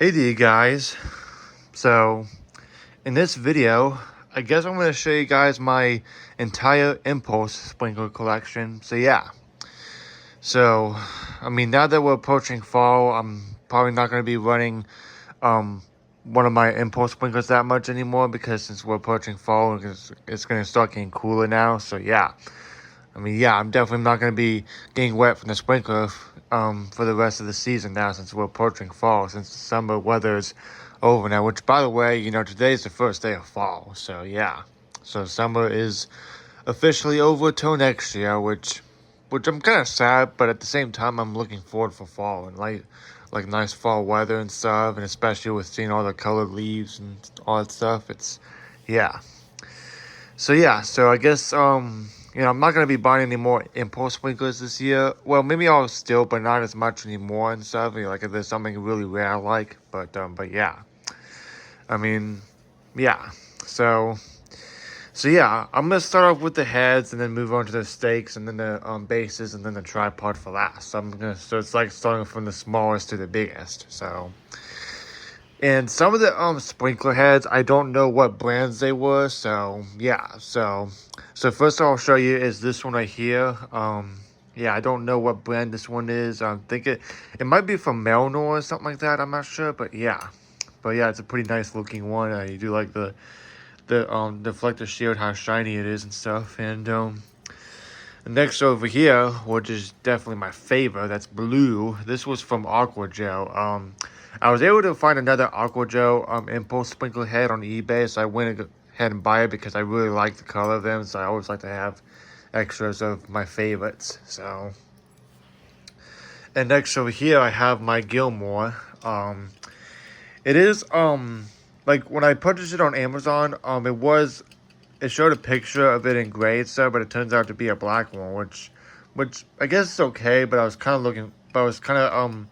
Hey there, guys. So, in this video, I guess I'm going to show you guys my entire Impulse sprinkler collection. Now that we're approaching fall, I'm probably not going to be running um, one of my Impulse sprinklers that much anymore because since we're approaching fall, it's going to start getting cooler now. I'm definitely not going to be getting wet from the sprinkler for the rest of the season now since we're approaching fall, since the summer weather is over now, which, by the way, today's the first day of fall. So summer is officially over till next year, which I'm kind of sad, but at the same time, I'm looking forward for fall and like nice fall weather and stuff, and especially with seeing all the colored leaves and all that stuff. Yeah. So I guess I'm not gonna be buying any more impulse sprinklers this year. Well, maybe I'll still, but not as much anymore and stuff. Like if there's something really rare I like, but yeah. I mean, yeah. So I'm gonna start off with the heads and then move on to the stakes and then the bases and then the tripod for last. So it's like starting from the smallest to the biggest. And some of the sprinkler heads, I don't know what brands they were. So first I'll show you is this one right here. I don't know what brand this one is. I think it might be from Melnor or something like that. I'm not sure, but yeah, it's a pretty nice looking one. You do like the deflector shield, how shiny it is and stuff. And next over here, which is definitely my favorite, that's blue. This was from Aqua Gel. I was able to find another Aqua Gel impulse sprinkler head on eBay, so I went ahead and buy it because I really like the color of them. So I always like to have extras of my favorites. And next over here, I have my Gilmore. It is like when I purchased it on Amazon, it showed a picture of it in gray and stuff, but it turns out to be a black one, which I guess is okay. But I was kind of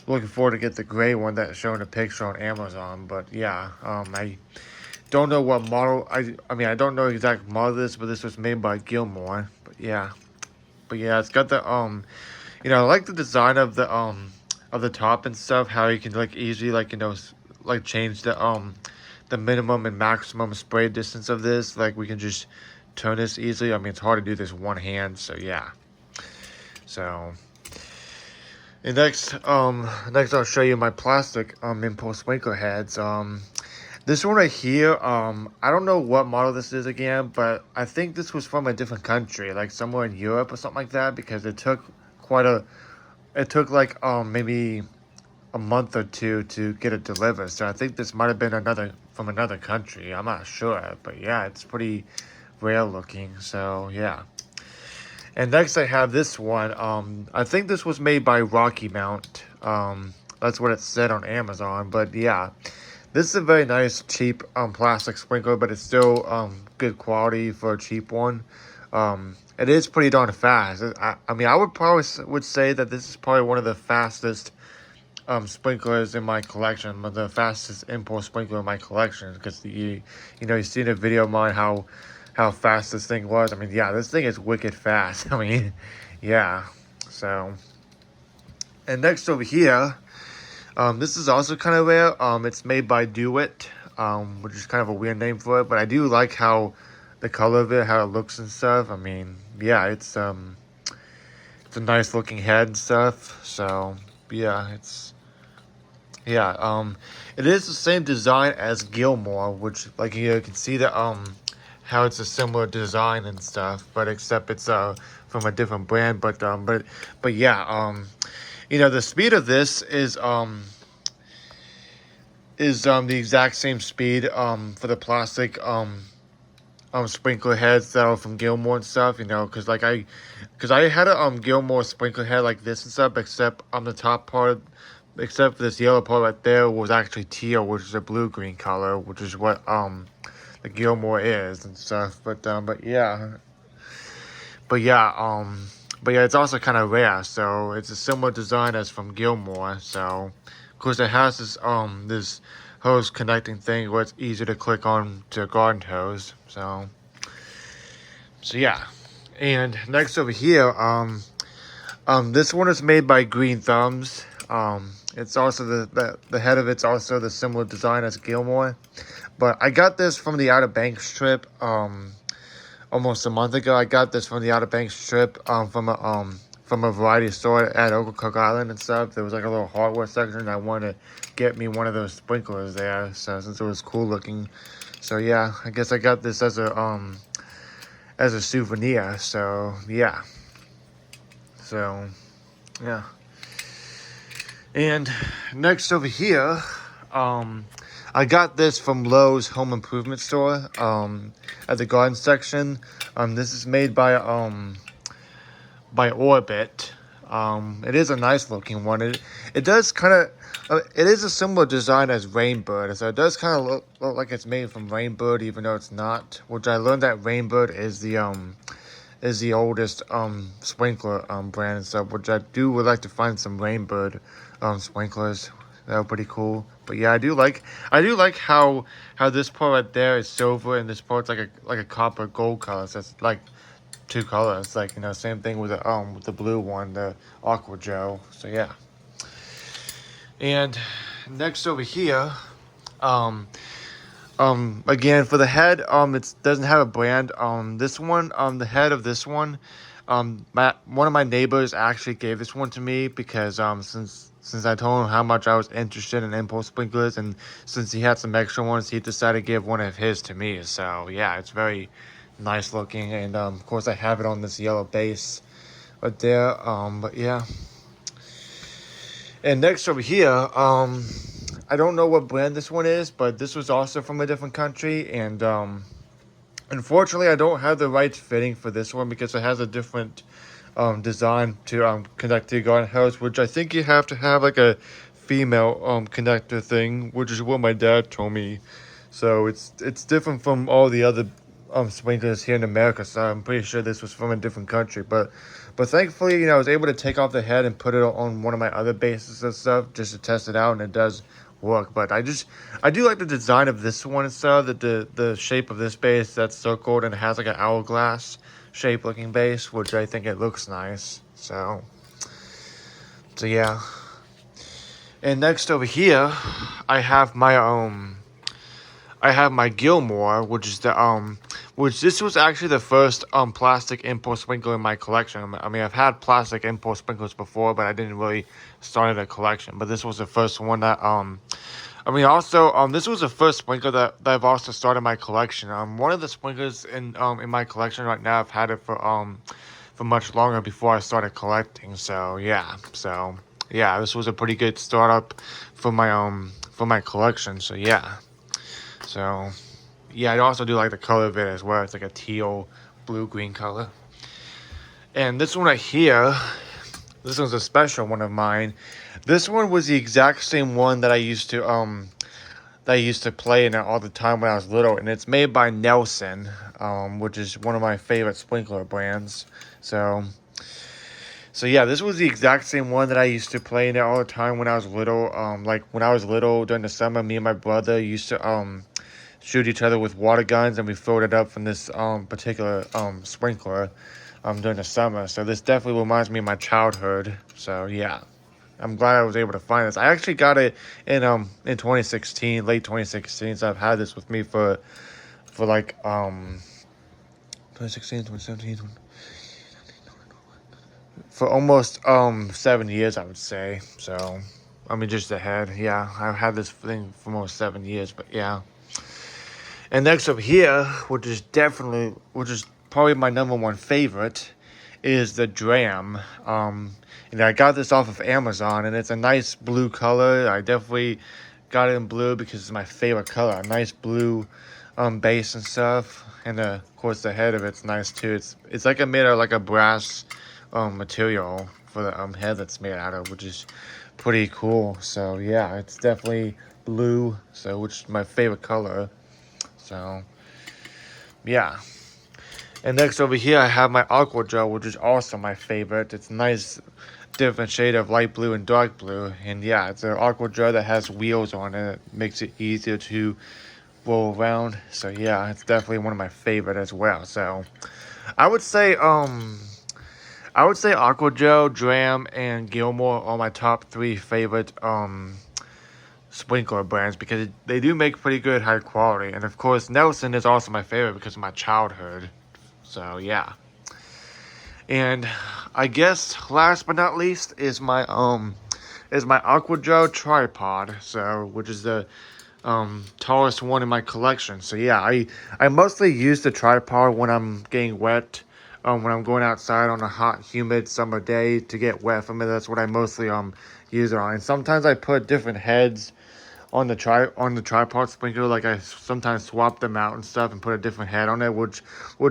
looking forward to get the gray one that's showing a picture on Amazon. But yeah, I don't know what model. I don't know exact model of this, but this was made by Gilmore. But yeah, it's got the I like the design of the top and stuff. How you can like easily like change the minimum and maximum spray distance of this. Like we can just turn this easily. I mean, it's hard to do this one hand. So yeah. So. And next I'll show you my plastic impulse sprinkler heads. This one right here, I don't know what model this is again, but I think this was from a different country, like somewhere in Europe or something like that, because it took like maybe a month or two to get it delivered. So I think this might have been from another country. I'm not sure, but yeah, it's pretty rare looking. So yeah. And next I have this one. I think this was made by Rocky Mount. That's what it said on Amazon. But yeah, this is a very nice, cheap plastic sprinkler, but it's still good quality for a cheap one. It is pretty darn fast. I would say that this is probably one of the fastest sprinklers in my collection, but the fastest impulse sprinkler in my collection. Because you seen a video of mine how fast this thing was. I mean, yeah, this thing is wicked fast. I mean, yeah. So, and next over here, this is also kind of rare. It's made by Do It, which is kind of a weird name for it, but I do like how the color of it, how it looks and stuff. I mean, yeah, it's a nice looking head and stuff. So, yeah, it is the same design as Gilmore, which like you can see that how it's a similar design and stuff, but except it's from a different brand. But yeah, the speed of this is the exact same speed for the plastic sprinkler heads that are from Gilmore and stuff. Because I had a Gilmore sprinkler head like this and stuff, except on the top part. Except for this yellow part right there was actually teal, which is a blue-green color, which is what the Gilmore is and stuff. But yeah, it's also kind of rare. So it's a similar design as from Gilmore. So of course it has this hose connecting thing where it's easy to click on to garden hose. So yeah. And next over here, this one is made by Green Thumbs. It's also the head of it's also the similar design as Gilmore. But I got this from the Outer Banks trip almost a month ago. I got this from the Outer Banks trip from a variety store at Ocracoke Island and stuff. There was like a little hardware section, and I wanted to get me one of those sprinklers there. So since it was cool looking, so yeah, I guess I got this as a souvenir. So yeah, so yeah. And next over here, I got this from Lowe's Home Improvement Store at the garden section. This is made by Orbit. It is a nice looking one. It does kind of it is a similar design as Rainbird, so it does kind of look like it's made from Rainbird, even though it's not. Which I learned that Rainbird is the oldest sprinkler brand and stuff. Which I would like to find some Rainbird sprinklers. That were pretty cool. But yeah, I do like how this part right there is silver and this part's like a copper gold color. So it's like two colors. Like, same thing with the blue one, the Aqua Gel. So yeah. And next over here, again for the head, it doesn't have a brand. This one, the head of this one, one of my neighbors actually gave this one to me because since I told him how much I was interested in impulse sprinklers, and since he had some extra ones, he decided to give one of his to me. So yeah, it's very nice looking, and of course I have it on this yellow base right there. But yeah. And next over here, I don't know what brand this one is, but this was also from a different country, and unfortunately I don't have the right fitting for this one because it has a different design to connect to your garden hose, which I think you have to have like a female connector thing, which is what my dad told me. So it's different from all the other sprinklers here in America. So I'm pretty sure this was from a different country, but thankfully, I was able to take off the head and put it on one of my other bases and stuff just to test it out, and it does work. But I do like the design of this one and stuff. That the shape of this base that's circled and it has like an hourglass shape looking base, which I think it looks nice. So yeah. And next over here, I have my Gilmore, which is which this was actually the first plastic impulse sprinkler in my collection. I mean, I've had plastic impulse sprinklers before, but I didn't really start a collection. But this was the first one that this was the first sprinkler that I've also started my collection. One of the sprinklers in my collection right now, I've had it for much longer before I started collecting. So yeah, this was a pretty good startup for my collection. So yeah. So, yeah, I also do like the color of it as well. It's like a teal, blue-green color. And this one right here, this one's a special one of mine. This one was the exact same one that I used to play in it all the time when I was little, and it's made by Nelson, which is one of my favorite sprinkler brands. So yeah, this was the exact same one that I used to play in it all the time when I was little. Like when I was little during the summer, me and my brother used to shoot each other with water guns, and we filled it up from this particular sprinkler during the summer. So this definitely reminds me of my childhood. So yeah, I'm glad I was able to find this. I actually got it in 2016, late 2016. So I've had this with me for like 2016, 2017. For almost 7 years, I would say. So I mean, just ahead. Yeah, I've had this thing for almost 7 years, but yeah. And next up here, which is probably my number one favorite, is the Dram. And I got this off of Amazon, and it's a nice blue color. I definitely got it in blue because it's my favorite color. A nice blue base and stuff, and of course the head of it's nice too. It's like made out of like a brass material for the head that's made out of, which is pretty cool. So yeah, it's definitely blue, so which is my favorite color. So, yeah. And next over here, I have my Aqua Gel, which is also my favorite. It's a nice, different shade of light blue and dark blue. And yeah, it's an Aqua Gel that has wheels on it. It makes it easier to roll around. So yeah, it's definitely one of my favorite as well. So, I would say, I would say Aqua Gel, Dram, and Gilmore are my top 3 favorite sprinkler brands because they do make pretty good high quality. And of course, Nelson is also my favorite because of my childhood. So yeah. And I guess last but not least is my Aqua Gel tripod. So which is the tallest one in my collection. So yeah, I mostly use the tripod when I'm getting wet. When I'm going outside on a hot, humid summer day to get wet from it, that's what I mostly use it on. And sometimes I put different heads on the tripod sprinkler. Like I sometimes swap them out and stuff and put a different head on it. Which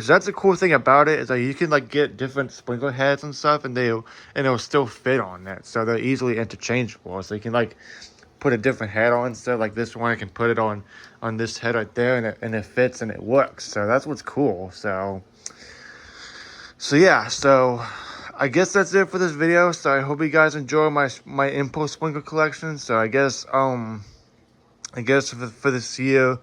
that's the cool thing about it is that you can like get different sprinkler heads and stuff, and it'll still fit on it. So they're easily interchangeable. So you can like put a different head on instead. Like this one, I can put it on this head right there, and it fits and it works. So that's what's cool. So yeah, so I guess that's it for this video. So I hope you guys enjoy my impulse sprinkler collection. So I guess for this year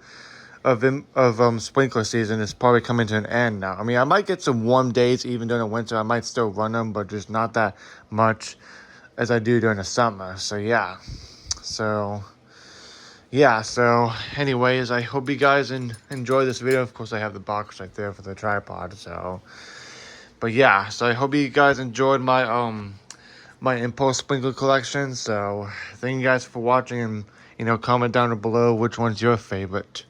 of sprinkler season is probably coming to an end now. I mean, I might get some warm days even during the winter. I might still run them, but just not that much as I do during the summer. So yeah. So anyways, I hope you guys enjoy this video. Of course, I have the box right there for the tripod. But yeah, so I hope you guys enjoyed my my impulse sprinkler collection. So thank you guys for watching, and comment down below which one's your favorite.